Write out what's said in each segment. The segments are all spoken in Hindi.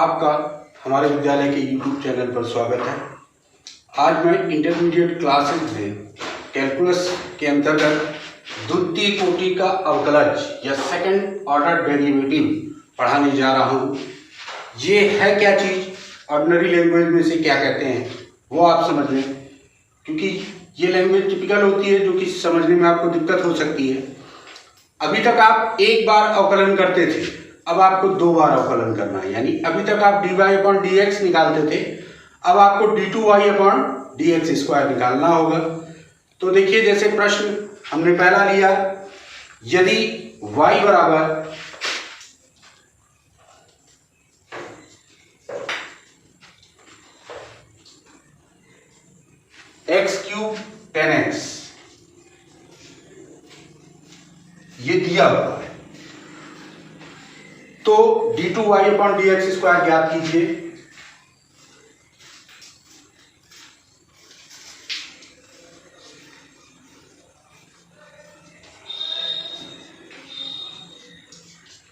आपका हमारे विद्यालय के YouTube चैनल पर स्वागत है। आज मैं इंटरमीडिएट क्लासेस में कैलकुलस के अंतर्गत द्वितीय कोटि का अवकलज या सेकंड ऑर्डर डेरिवेटिव पढ़ाने जा रहा हूँ। ये है क्या चीज़, ऑर्डिनरी लैंग्वेज में से क्या कहते हैं वो आप समझ लें, क्योंकि ये लैंग्वेज टिपिकल होती है जो कि समझने में आपको दिक्कत हो सकती है। अभी तक आप एक बार अवकलन करते थे, अब आपको दो बार अवकलन करना है। यानी अभी तक आप dy/dx निकालते थे, अब आपको d2y/dx² निकालना होगा। तो देखिए, जैसे प्रश्न हमने पहला लिया, यदि y बराबर x³ tan x ये दिया हुआ है, तो d2y/dx² ज्ञात कीजिए।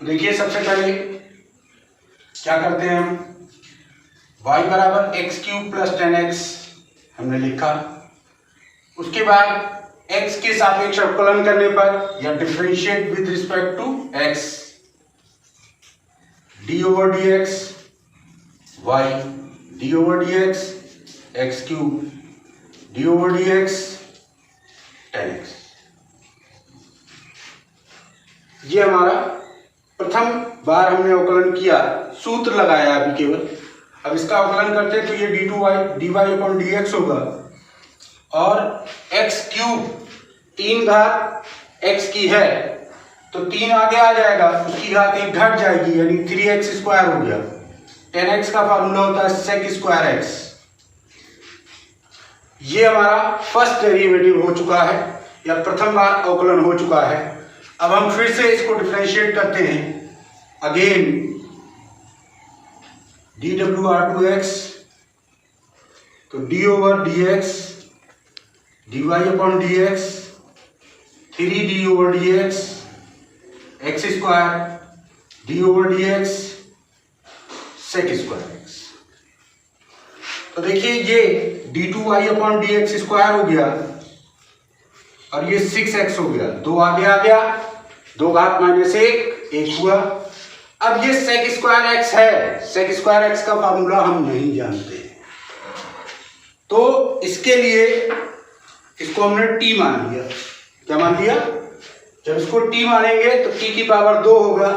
देखिए, सबसे पहले क्या करते हैं हम, y बराबर x³ + tan x हमने लिखा। उसके बाद x के सापेक्ष अवकलन करने पर या differentiate with respect to x, d/dx y d/dx x³ d/dx tan x। ये हमारा प्रथम बार हमने अवकलन किया, सूत्र लगाया अभी केवल। अब इसका अवकलन करते हैं तो ये dy/dx होगा और x³ 3 घात x की है तो 3 आगे आ जाएगा, उसकी घात 1 घट जाएगी, यानी 3x² हो गया। tan x का फार्मूला होता है sec² x। ये हमारा फर्स्ट डेरिवेटिव हो चुका है या प्रथम बार अवकलन हो चुका है। अब हम फिर से इसको डिफरेंशिएट करते हैं। अगेन dw/2x तो d/dx dy/dx 3d/dx x² d/dx sec² x। तो देखिए, ये d2y/dx² हो गया और ये 6x हो गया, 2 आगे आ गया, 2 घात -1 1 हुआ। अब ये sec² x है, sec² x का फार्मूला हम नहीं जानते, तो इसके लिए इसको हमने t मान लिया। क्या मान लिया? जब इसको t मानेंगे तो t की पावर 2 होगा,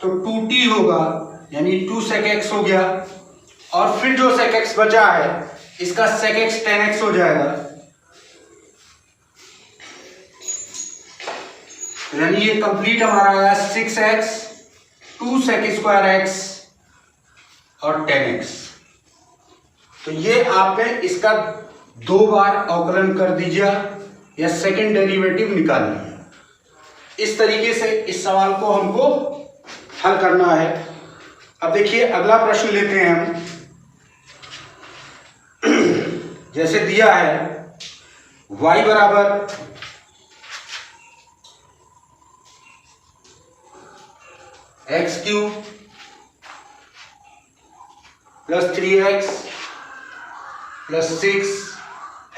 तो 2t होगा, यानी 2 sec x हो गया। और फिर जो sec x बचा है इसका sec x tan x हो जाएगा, यानी ये कंप्लीट हमारा आया 6x 2 sec² x और tan x। तो ये आपने इसका 2 बार अवकलन कर दीजिए या सेकंड डेरिवेटिव निकाल लिया। इस तरीके से इस सवाल को हमको हल करना है। अब देखिए, अगला प्रश्न लेते हैं हम। जैसे दिया है y बराबर x³ + 3x + 6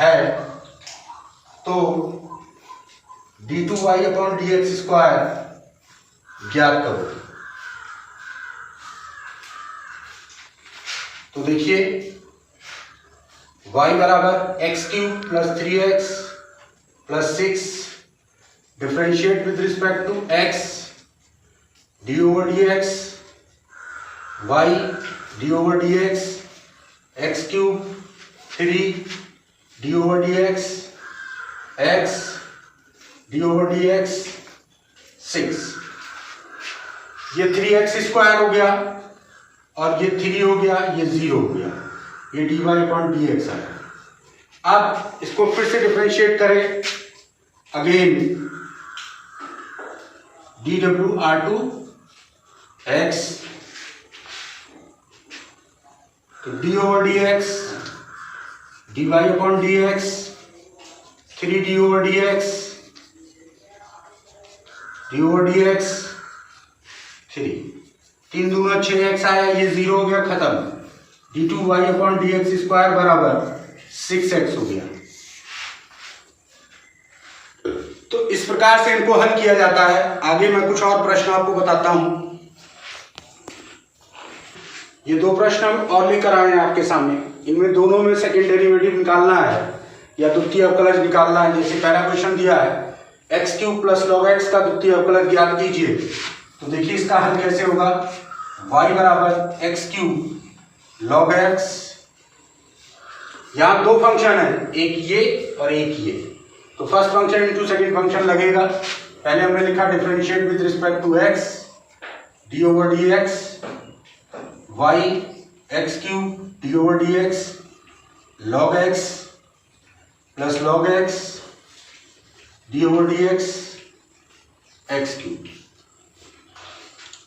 है, तो d2y/dx² ज्ञात करो। तो देखिए, y बराबर x³ + 3x + 6 differentiate with respect to x d/dx y d/dx x³ 3 d/dx x d/dx 6। ये 3x² हो गया और ये 3 हो गया, ये 0 हो गया, ये dy/dx है। अब इसको फिर से डिफरेंशिएट करें। अगेन dw/2 x तो d/dx dy/dx 3 d/dx d/dx 3 3 दूना 6x आया, ये 0 हो गया, खत्म। d2y/dx² बराबर 6x हो गया। तो इस प्रकार से इनको हल किया जाता है। आगे मैं कुछ और प्रश्न आपको बताता हूं। ये 2 प्रश्न हम और लेकर आए हैं आपके सामने। इनमें दोनों में सेकंड डेरिवेटिव निकालना है या द्वितीय अवकलज निकालना है। जैसे पहला क्वेश्चन दिया है x³ + log x का द्वितीय अवकलज ज्ञात कीजिए। तो देखिए इसका हल कैसे होगा। y बराबर x³ log x, यहां 2 फंक्शन है, एक ये और एक ये। तो first function into second function लगेगा। पहले हमने लिखा differentiate with respect to x d/dx, y x³ d/dx log x plus log x d/dx x³।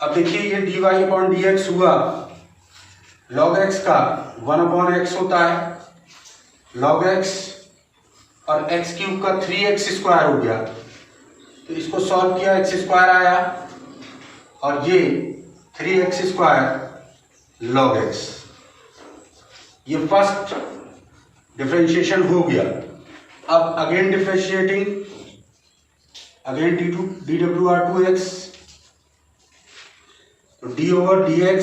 अब देखिए ये dy/dx हुआ, log x का 1/x होता है, log x और x³ का 3x² हो गया। तो इसको सॉल्व किया, x² आया और ये 3x² log x। ये फर्स्ट डिफरेंशिएशन हो गया। अब अगेन डिफरेंशिएटिंग, अगेन dw/2x, तो d/dx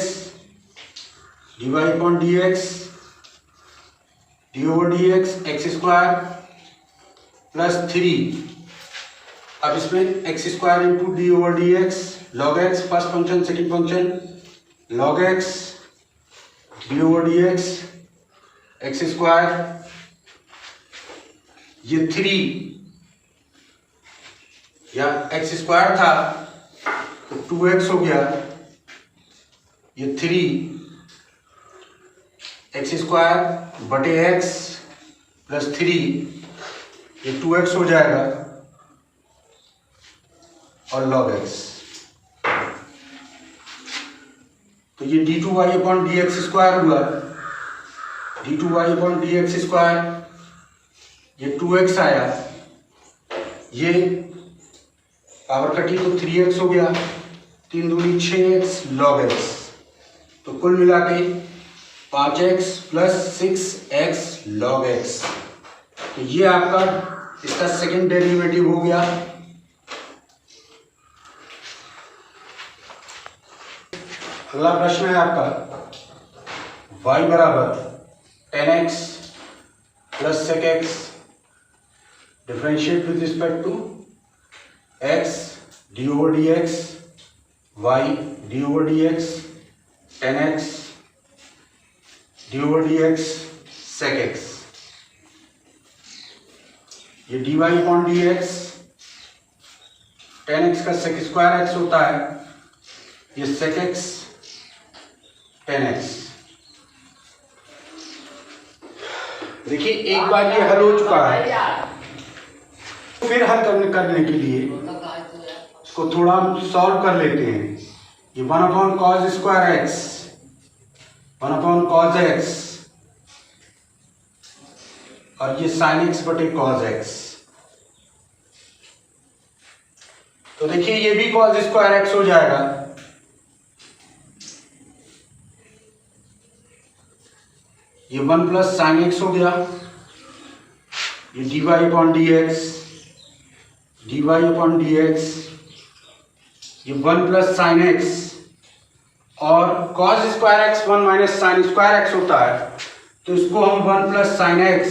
dy/dx d/dx x² plus 3। अब इसमें x² into d/dx log x, first function second function, log x d/dx x², ये 3 या x² था तो 2x हो गया, ये 3 x² बटे x प्लस 3, ये 2x हो जाएगा और log x। तो ये d2y/dx² हुआ, d2y/dx², ये 2x आया, ये पावर कटी तो 3x हो गया, 3 दूनी 6x log x। तो कुल मिला के 5x plus 6x log x। तो ये आपका इसका सेकंड डेरिवेटिव हो गया। अगला प्रश्न है आपका y बराबर 10x plus sec x, differentiate with respect to x d/dx, y d/dx 10x d/dx sec x। ये dy/dx 10x का sec² x होता है, ये sec x 10x। देखिए एक बार ये हल हो चुका है, फिर हल करने के लिए इसको थोड़ा हम सॉल्व कर लेते हैं। ये 1/cos² x, 1/cos x और ये sin x बटे cos x। तो देखिए ये भी cos² x हो जाएगा, ये 1 प्लस sin x हो गया, ये dy/dx, dy/dx, ये 1 प्लस sin x और cos² x 1 minus sin² x होता है, तो इसको हम 1 प्लस sin x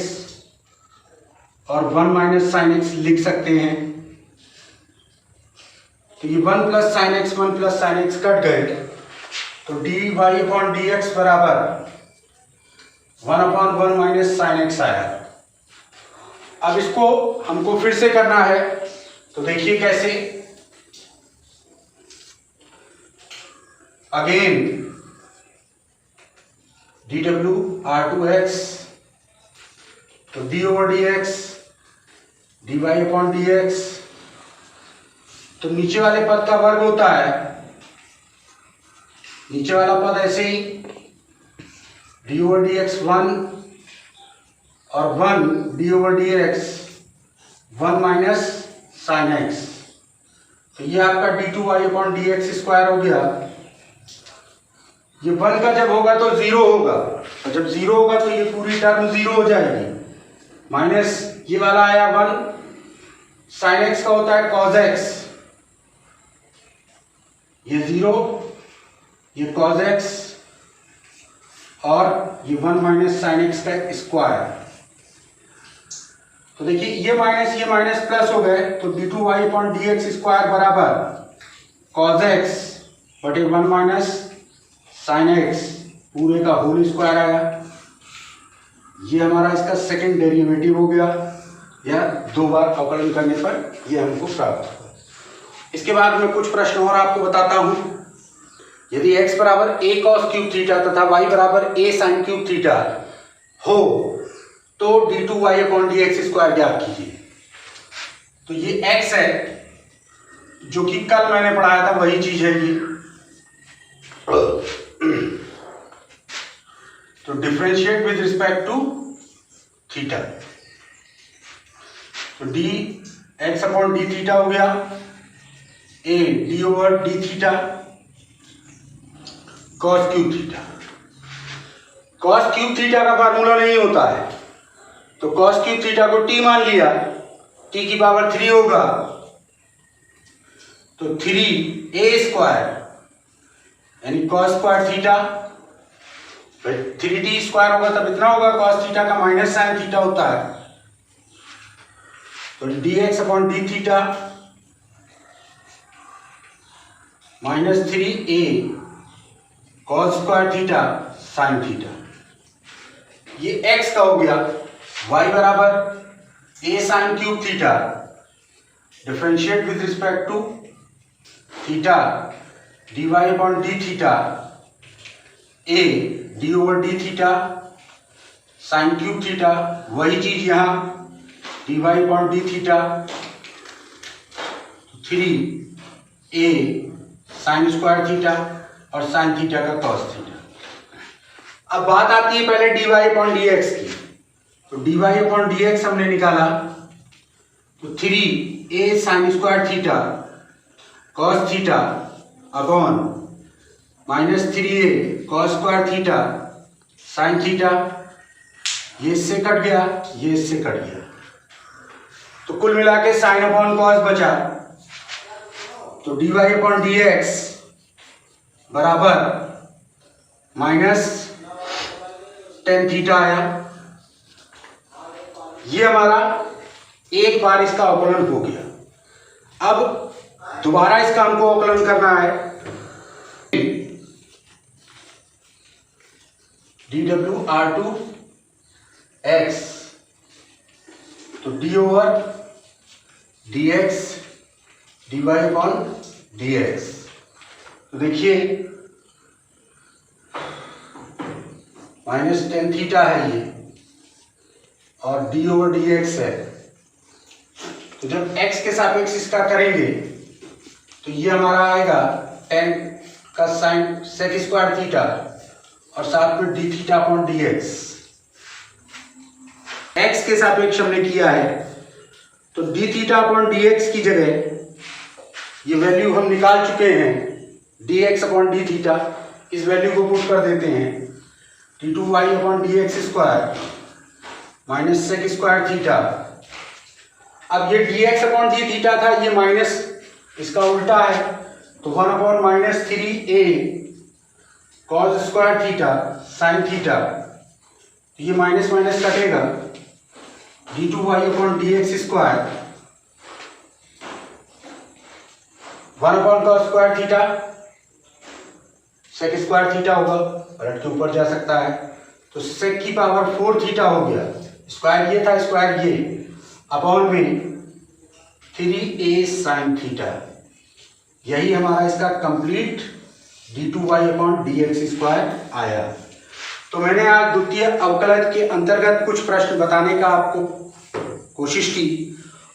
और 1 माइनस sin x लिख सकते हैं। तो ये 1 plus sin x 1 plus sin x cut गए, तो dy/dx बराबर 1/1 माइनस sin x आया। अब इसको हमको फिर से करना है, तो देखिए कैसे। अगेन dw/2x, तो d/dx dy/dx, तो नीचे वाले पद का वर्ग होता है, नीचे वाला पद ऐसे ही d/dx 1 और 1 d/dx 1 माइनस sin x। तो ये आपका d2y/dx² हो गया, ये 1 का जब होगा तो 0 होगा, और जब 0 होगा तो ये पूरी टर्म 0 हो जाएगी। माइनस ये वाला आया 1, साइन एक्स का होता है कॉज एक्स, ये 0, ये कॉज एक्स, और ये 1 माइनस साइन एक्स का स्क्वायर। तो देखिए ये माइनस प्लस हो गए, तो d2y अपॉन dx स्क्वायर बराबर कॉज एक्स बटे 1 माइनस साइन एक्स पूरे का होल स्क्वायर आया। ये हमारा इसका सेकंड डेरिवेटिव हो गया, या 2 बार अवकलन करने पर ये हमको प्राप्त हुआ। इसके बाद मैं कुछ प्रश्न और आपको बताता हूं। यदि x बराबर a cos क्यूब थीटा तथा y बराबर a sin क्यूब थीटा हो तो d2y अपॉन dx स्क्वायर ज्ञात कीजिए। तो ये x है, जो कि कल मैंने पढ़ाया था वही चीज है ये। तो differentiate with respect to theta, तो d x upon d theta हो गया a d over d theta cos cube theta. Cos cube theta का फार्मूला नहीं होता है, तो कॉस क्यूब थीटा को टी मान लिया, टी की पावर 3 होगा, तो 3a स्क्वायर यानी cos square theta, 3d square होगा तब इतना होगा, कॉस थीटा का माइनस साइन थीटा होता है, तो dx upon d theta minus 3a cos square theta sine theta. ये x का हो गया। y बराबर a sine cube theta, differentiate with respect to theta dy upon d theta a d over d theta sine cube theta, वही चीज यहाँ dy upon d theta 3a sine square theta और साइन थीटा का कॉस थीटा। अब बात आती है पहले dy अपॉन dx की, तो dy अपॉन dx हमने निकाला, तो 3a sine square theta cos theta upon minus 3a cos square theta sine theta, ये इससे कट गया, ये इससे कट गया, तो कुल मिला के साइन अपॉन कॉस बचा, तो dy अपॉन dx बराबर माइनस टेन थीटा आया। ये हमारा एक बार इसका अवकलन हो गया। अब दोबारा इसका हमको अवकलन करना है, dw r2x, तो d over dx dy upon dx। तो देखिए माइनस टेन थीटा है ये, और d ओवर dx है, तो जब x के सापेक्ष इसका करेंगे तो ये हमारा आएगा टेन का साइन सेक स्क्वायर थीटा और साथ में d theta upon d x. X के सापेक्ष हमने किया है, तो d theta upon d x की जगह ये वैल्यू हम निकाल चुके हैं, d x upon d theta, इस वैल्यू को पुट कर देते हैं, d two y upon d x square minus sec square theta. अब ये d x upon d theta था, ये माइनस इसका उल्टा है, तो 1 upon minus 3a cos square theta sine theta, तो ये माइनस माइनस कटेगा, d two y upon d x square 1 upon cos square theta sec square theta होगा, पलट के ऊपर जा सकता है, तो सेक की पावर 4 थीटा हो गया, स्क्वायर ये था स्क्वायर ये, अपॉन में 3a साइन थीटा। यही हमारा इसका complete d2y upon dx square आया। तो मैंने आज द्वितीय अवकलन के अंतर्गत कुछ प्रश्न बताने का आपको कोशिश की,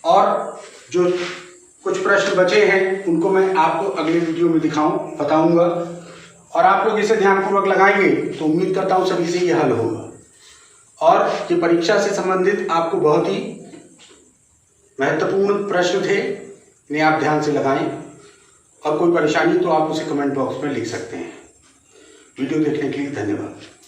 और जो कुछ प्रश्न बचे हैं उनको मैं आपको अगले वीडियो में बताऊंगा, और आप लोग इसे ध्यानपूर्वक लगाएंगे तो उम्मीद करता हूँ सभी से ये हल होगा। और ये परीक्षा से संबंधित आपको बहुत ही महत्वपूर्ण प्रश्न थे, इन्हें आप ध्यान से लगाएं, और कोई परेशानी तो आप उसे कमेंट बॉक्स में लिख सकते हैं। वीडियो देखने के लिए धन्यवाद।